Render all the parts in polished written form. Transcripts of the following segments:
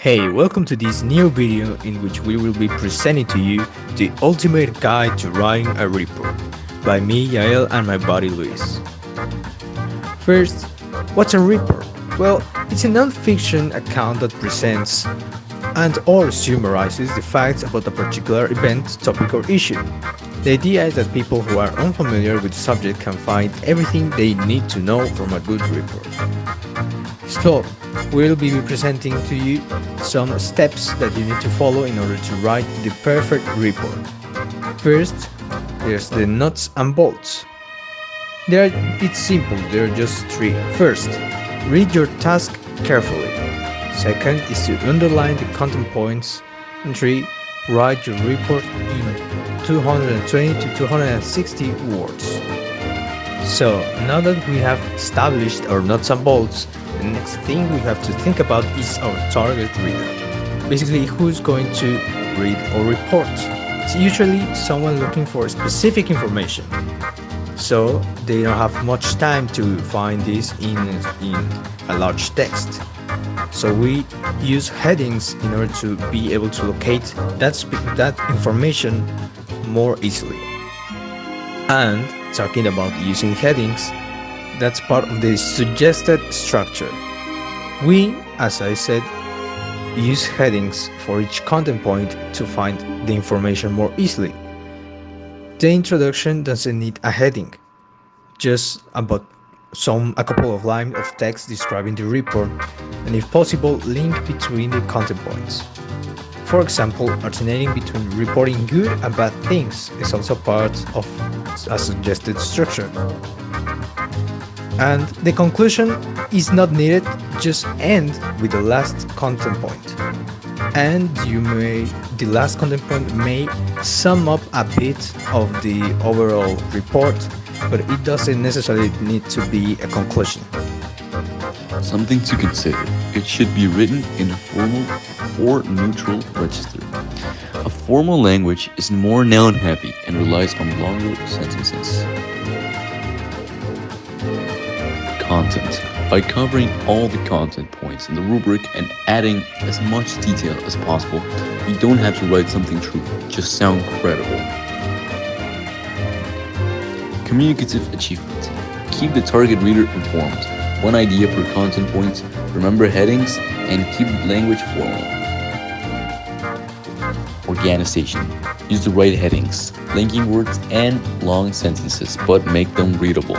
Hey, welcome to this new video in which we will be presenting to you the ultimate guide to writing a report by me, Yael, and my buddy Luis. First, what's a report? Well, it's a non-fiction account that presents and/or summarizes the facts about a particular event, topic, or issue. The idea is that people who are unfamiliar with the subject can find everything they need to know from a good report. So, we'll be presenting to you some steps that you need to follow in order to write the perfect report. First, there's the nuts and bolts. It's simple, there are just three. First, read your task carefully. Second is to underline the content points. And three, write your report in 220 to 260 words. So now that we have established our nuts and bolts, the next thing we have to think about is our target reader. Basically, who's going to read our report? It's usually someone looking for specific information. So they don't have much time to find this in a large text. So we use headings in order to be able to locate that information more easily. And talking about using headings, that's part of the suggested structure. We, as I said, use headings for each content point to find the information more easily. The introduction doesn't need a heading, just about a couple of lines of text describing the report, and if possible, link between the content points. For example, alternating between reporting good and bad things is also part of a suggested structure. And the conclusion is not needed, just end with the last content point. And the last content point may sum up a bit of the overall report, but it doesn't necessarily need to be a conclusion. Something to consider. It should be written in a formal or neutral register. A formal language is more noun-heavy and relies on longer sentences. Content. By covering all the content points in the rubric and adding as much detail as possible, you don't have to write something true, just sound credible. Communicative achievement. Keep the target reader informed. One idea per content point, remember headings, and keep language formal. Organization. Use the right headings, linking words and long sentences, but make them readable.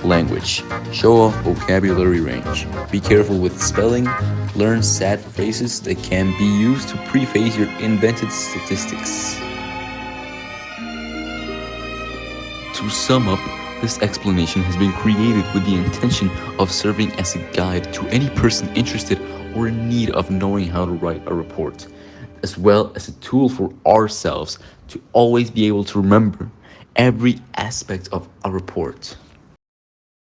Language. Show off vocabulary range. Be careful with spelling. Learn sad phrases that can be used to preface your invented statistics. To sum up, this explanation has been created with the intention of serving as a guide to any person interested or in need of knowing how to write a report, as well as a tool for ourselves to always be able to remember every aspect of a report.